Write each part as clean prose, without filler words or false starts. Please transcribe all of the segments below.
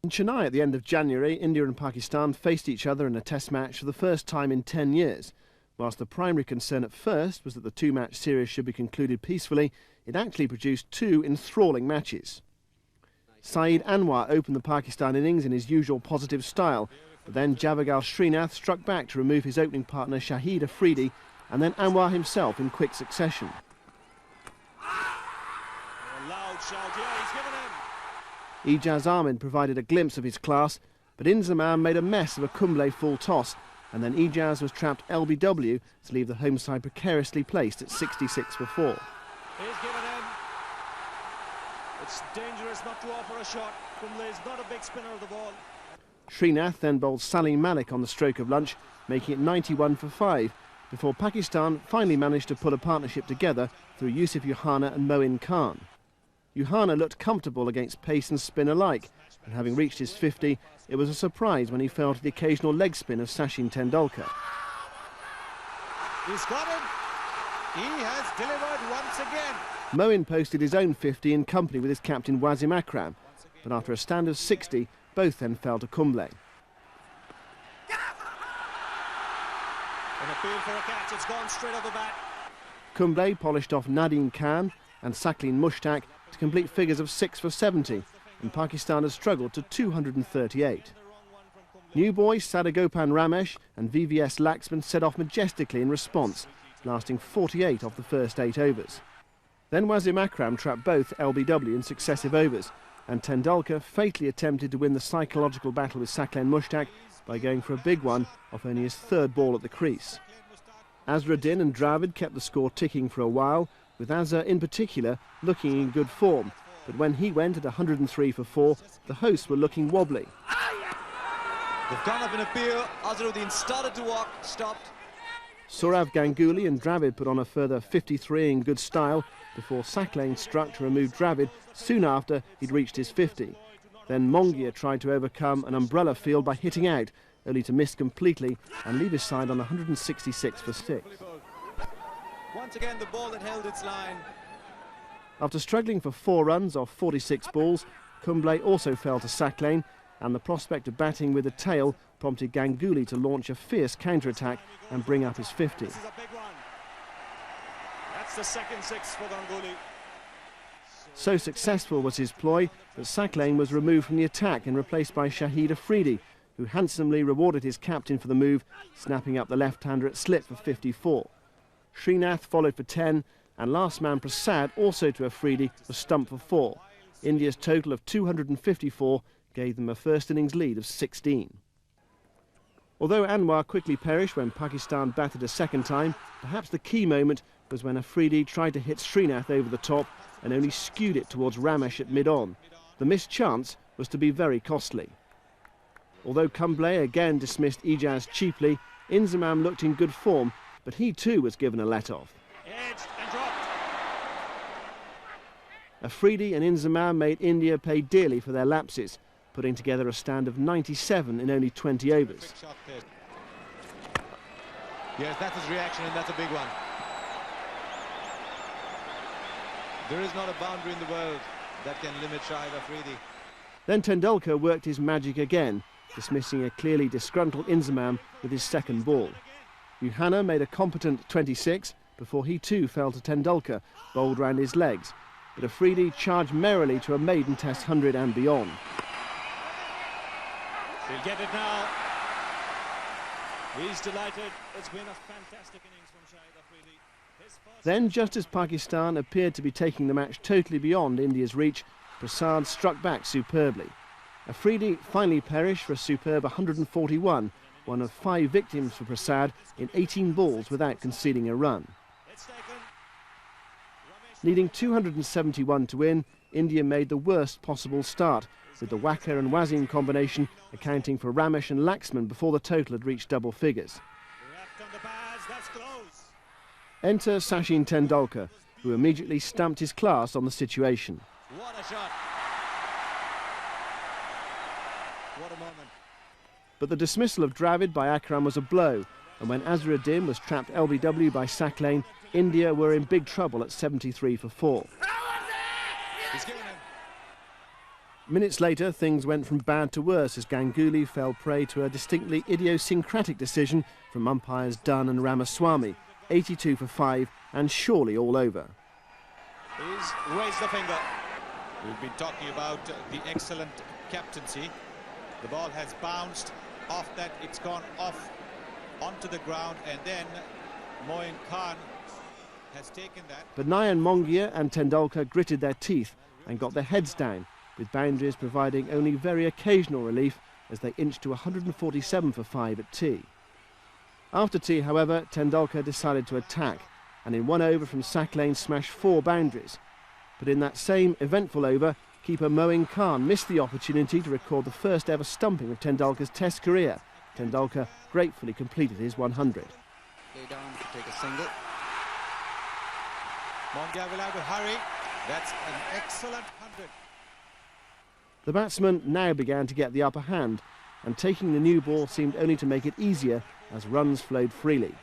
In Chennai at the end of January, India and Pakistan faced each other in a test match for the first time in 10 years. Whilst the primary concern at first was that the two-match series should be concluded peacefully, it actually produced two enthralling matches. Saeed Anwar opened the Pakistan innings in his usual positive style, but then Javagal Srinath struck back to remove his opening partner Shahid Afridi, and then Anwar himself in quick succession. Ijaz Ahmed provided a glimpse of his class, but Inzamam made a mess of a Kumble full toss, and then Ijaz was trapped LBW to leave the home side precariously placed at 66 for 4. He's given in. It's dangerous not to offer a shot. Kumble is not a big spinner of the ball. Srinath then bowled Salim Malik on the stroke of lunch, making it 91 for 5, before Pakistan finally managed to pull a partnership together through Yusuf Yuhana and Moin Khan. Yuhana looked comfortable against pace and spin alike, and having reached his 50, it was a surprise when he fell to the occasional leg spin of Sachin Tendulkar. He's got him. He has delivered once again. Moin posted his own 50 in company with his captain Wasim Akram, but after a stand of 60, both then fell to Kumble. An appeal for a catch, it's gone straight off the bat. Kumble polished off Nadeem Khan and Saklin Mushtaq to complete figures of 6 for 70, and Pakistan has struggled to 238. New boys Sadagopan Ramesh and VVS Laxman set off majestically in response, lasting 48 off the first 8 overs. Then Wasim Akram trapped both LBW in successive overs, and Tendulkar fatally attempted to win the psychological battle with Saklin Mushtaq by going for a big one off only his third ball at the crease. Azharuddin and Dravid kept the score ticking for a while, with Azhar in particular looking in good form, but when he went at 103 for 4, the hosts were looking wobbly. They've gone up in a appeal. Azharuddin started to walk, stopped. Saurav Ganguly and Dravid put on a further 53 in good style before Saklin struck to remove Dravid soon after he'd reached his 50. Then Mongia tried to overcome an umbrella field by hitting out, only to miss completely and leave his side on 166 for 6. Once again, the ball that held its line. After struggling for 4 runs off 46 balls, Kumble also fell to Saklin, and the prospect of batting with a tail prompted Ganguly to launch a fierce counter-attack and bring up his 50. This is a big one. That's the second 6 for Ganguly. So successful was his ploy that Saklin was removed from the attack and replaced by Shahid Afridi, who handsomely rewarded his captain for the move, snapping up the left-hander at slip for 54. Srinath followed for 10, and last man Prasad, also to Afridi, was stumped for 4. India's total of 254 gave them a first innings lead of 16. Although Anwar quickly perished when Pakistan batted a second time, perhaps the key moment was when Afridi tried to hit Srinath over the top and only skewed it towards Ramesh at mid-on. The missed chance was to be very costly. Although Kumble again dismissed Ijaz cheaply, Inzamam looked in good form, but he too was given a let-off. Edged and dropped. Afridi and Inzamam made India pay dearly for their lapses, putting together a stand of 97 in only 20 overs. Yes, that's his reaction, and that's a big one. There is not a boundary in the world that can limit Shahid Afridi. Then Tendulkar worked his magic again, dismissing a clearly disgruntled Inzamam with his second ball. Yuhana made a competent 26 before he too fell to Tendulkar, bowled round his legs, but Afridi charged merrily to a maiden test 100 and beyond. He'll get it now. He's delighted. It's been a fantastic innings from Shahid Afridi. Then, just as Pakistan appeared to be taking the match totally beyond India's reach, Prasad struck back superbly. Afridi finally perished for a superb 141, one of 5 victims for Prasad in 18 balls without conceding a run. Needing 271 to win, India made the worst possible start, with the Wacker and Wasim combination accounting for Ramesh and Laxman before the total had reached double figures. Enter Sachin Tendulkar, who immediately stamped his class on the situation. What a shot! What a moment. But the dismissal of Dravid by Akram was a blow, and when Azharuddin was trapped LBW by Saklin, India were in big trouble at 73 for 4. Minutes later, things went from bad to worse as Ganguly fell prey to a distinctly idiosyncratic decision from umpires Dunn and Ramaswamy, 82 for 5 and surely all over. He's raised the finger. We've been talking about the excellent captaincy. The ball has bounced off that, it's gone off onto the ground, and then Moin Khan has taken that. But Nayan Mongia and Tendulkar gritted their teeth and got their heads down, with boundaries providing only very occasional relief as they inched to 147 for 5 at tea. After tea, however, Tendulkar decided to attack, and in one over from Sack Lane smashed 4 boundaries. But in that same eventful over, keeper Moin Khan missed the opportunity to record the first ever stumping of Tendulkar's Test career. Tendulkar gratefully completed his 100. Lay down to take a single. Mongia will have to hurry. That's an excellent 100. The batsman now began to get the upper hand, and taking the new ball seemed only to make it easier as runs flowed freely.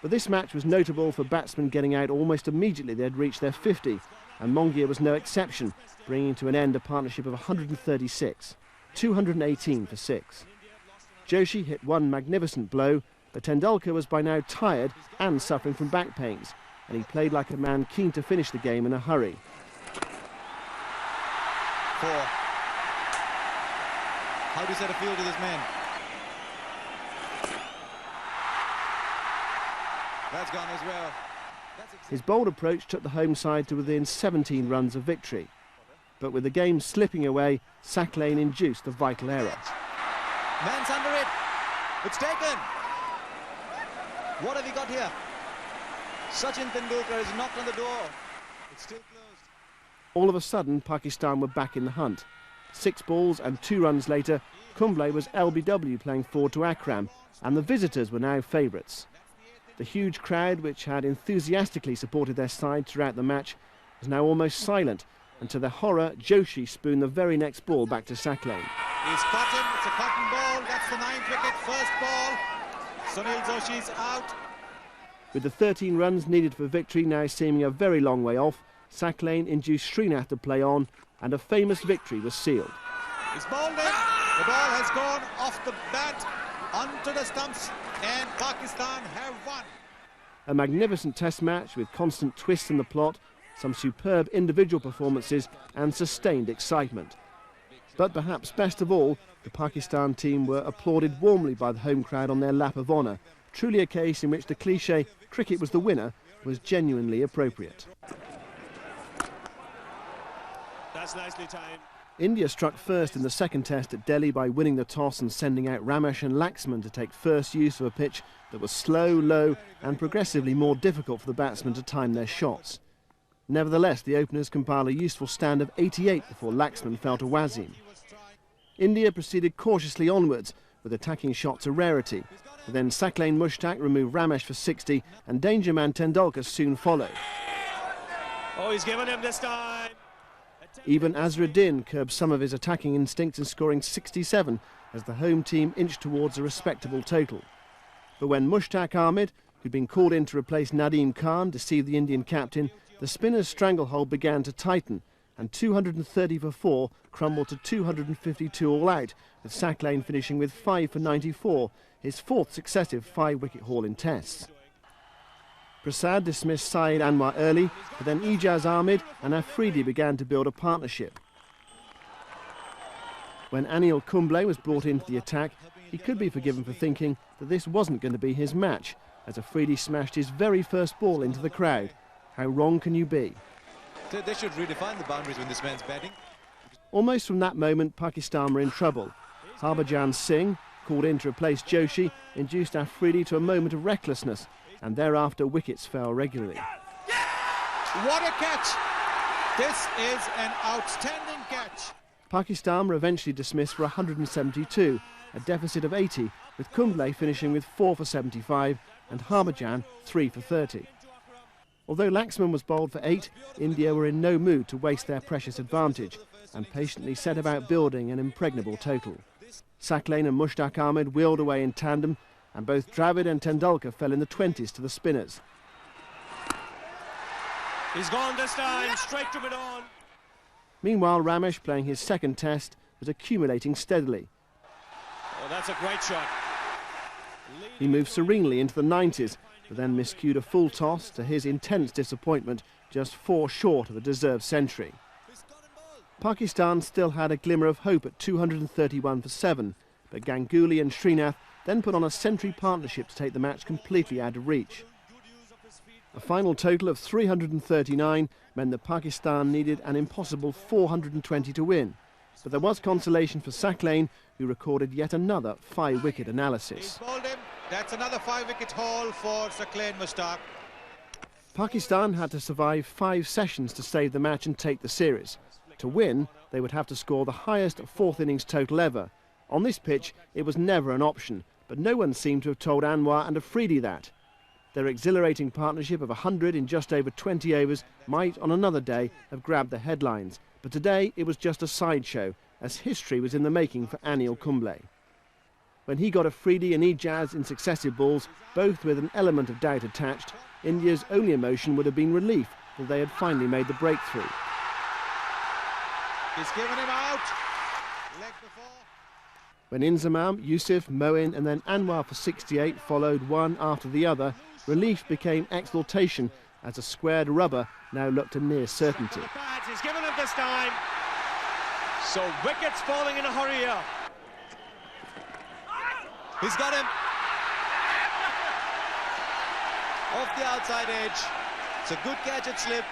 But this match was notable for batsmen getting out almost immediately they had reached their 50, and Mongia was no exception, bringing to an end a partnership of 136, 218 for 6. Joshi hit one magnificent blow, but Tendulkar was by now tired and suffering from back pains, and he played like a man keen to finish the game in a hurry. 4. How do you set a field to this man? That's gone as well. His bold approach took the home side to within 17 runs of victory. But with the game slipping away, Sack Lane induced the vital error. Man's under it. It's taken. What have we got here? Sachin Tendulkar has knocked on the door. It's still closed. All of a sudden, Pakistan were back in the hunt. 6 balls and 2 runs later, Kumble was LBW playing forward to Akram, and the visitors were now favourites. The huge crowd, which had enthusiastically supported their side throughout the match, was now almost silent, and to their horror, Joshi spooned the very next ball back to Sack Lane. He's caught him. It's a cotton ball. That's the 9th wicket, first ball. Sunil Joshi's out. With the 13 runs needed for victory now seeming a very long way off, Sack Lane induced Srinath to play on, and a famous victory was sealed. He's bowled in. The ball has gone off the bat onto the stumps, and Pakistan have won. A magnificent test match with constant twists in the plot, some superb individual performances and sustained excitement. But perhaps best of all, the Pakistan team were applauded warmly by the home crowd on their lap of honour, truly a case in which the cliché "cricket was the winner" was genuinely appropriate. That's nicely timed. India struck first in the second test at Delhi by winning the toss and sending out Ramesh and Laxman to take first use of a pitch that was slow, low and progressively more difficult for the batsmen to time their shots. Nevertheless, the openers compiled a useful stand of 88 before Laxman fell to Wasim. India proceeded cautiously onwards, with attacking shots a rarity. But then Sack Lane Mushtaq removed Ramesh for 60 and danger man Tendulkar soon followed. Oh, he's given him this time. Even Azharuddin curbed some of his attacking instincts in scoring 67 as the home team inched towards a respectable total. But when Mushtaq Ahmed, who'd been called in to replace Nadeem Khan, deceived the Indian captain, the spinner's stranglehold began to tighten, and 230 for 4 crumbled to 252 all out, with Sack Lane finishing with 5 for 94, his 4th successive 5-wicket haul in tests. Prasad dismissed Syed Anwar early, but then Ijaz Ahmed and Afridi began to build a partnership. When Anil Kumble was brought into the attack, he could be forgiven for thinking that this wasn't going to be his match, as Afridi smashed his very first ball into the crowd. How wrong can you be? They should redefine the boundaries when this man's batting. Almost from that moment, Pakistan were in trouble. Harbhajan Singh, called in to replace Joshi, induced Afridi to a moment of recklessness, and thereafter wickets fell regularly. What a catch! This is an outstanding catch. Pakistan were eventually dismissed for 172, a deficit of 80, with Kumble finishing with 4 for 75 and Harbhajan 3 for 30. Although Laxman was bowled for 8, India were in no mood to waste their precious advantage and patiently set about building an impregnable total. Sack Lane and Mushtaq Ahmed wheeled away in tandem, and both Dravid and Tendulkar fell in the 20s to the spinners. He's gone this time, straight to mid-on. Meanwhile, Ramesh, playing his second test, was accumulating steadily. Oh, that's a great shot. He moved serenely into the 90s, but then miscued a full toss, to his intense disappointment, just 4 short of a deserved century. Pakistan still had a glimmer of hope at 231 for 7, but Ganguly and Srinath then put on a century partnership to take the match completely out of reach. A final total of 339 meant that Pakistan needed an impossible 420 to win, but there was consolation for Saqlain, who recorded yet another 5-wicket analysis. He's bowled him. That's another 5-wicket haul for Saqlain Mushtaq. Pakistan had to survive 5 sessions to save the match and take the series. To win, they would have to score the highest 4th innings total ever. On this pitch, it was never an option, but no one seemed to have told Anwar and Afridi that. Their exhilarating partnership of 100 in just over 20 overs might, on another day, have grabbed the headlines. But today, it was just a sideshow, as history was in the making for Anil Kumble. When he got Afridi and Ijaz in successive balls, both with an element of doubt attached, India's only emotion would have been relief that they had finally made the breakthrough. He's given him out. Leg before. When Inzamam, Yusuf, Moin and then Anwar for 68 followed one after the other, relief became exultation as a squared rubber now looked a near certainty. He's given him this time. So wickets falling in a hurry here. He's got him. Off the outside edge. It's a good catch at slip.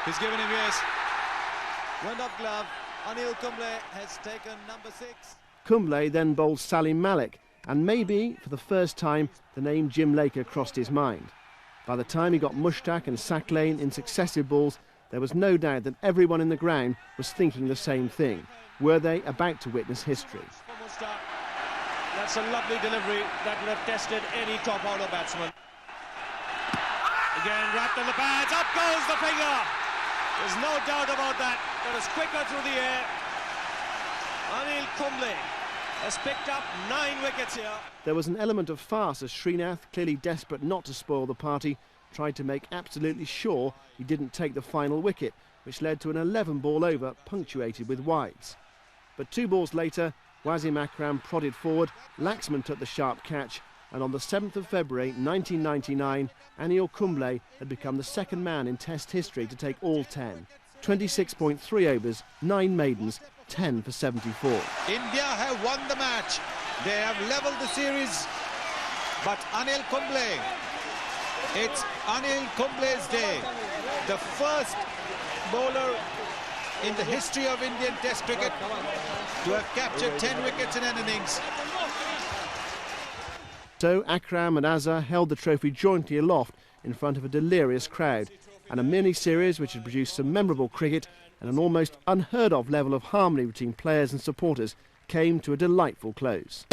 He's given him, yes. Went off glove. Anil Kumble has taken number 6. Kumble then bowled Salim Malik, and maybe, for the first time, the name Jim Laker crossed his mind. By the time he got Mushtaq and Saqlain in successive balls, there was no doubt that everyone in the ground was thinking the same thing. Were they about to witness history? That's a lovely delivery that would have tested any top-order batsman. Again, wrapped in the pads, up goes the finger. There's no doubt about that. That is quicker through the air. Anil Kumble has picked up 9 wickets here. There was an element of farce as Srinath, clearly desperate not to spoil the party, tried to make absolutely sure he didn't take the final wicket, which led to an 11-ball over punctuated with wides. But 2 balls later, Wasim Akram prodded forward, Laxman took the sharp catch, and on the 7th of February 1999, Anil Kumble had become the second man in Test history to take all 10. 26.3 overs, 9 maidens, 10 for 74. India have won the match. They have levelled the series. But Anil Kumble, it's Anil Kumble's day. The first bowler in the history of Indian Test cricket to have captured 10 wickets in an innings. So Akram and Azhar held the trophy jointly aloft in front of a delirious crowd, and a mini-series which had produced some memorable cricket and an almost unheard of level of harmony between players and supporters came to a delightful close.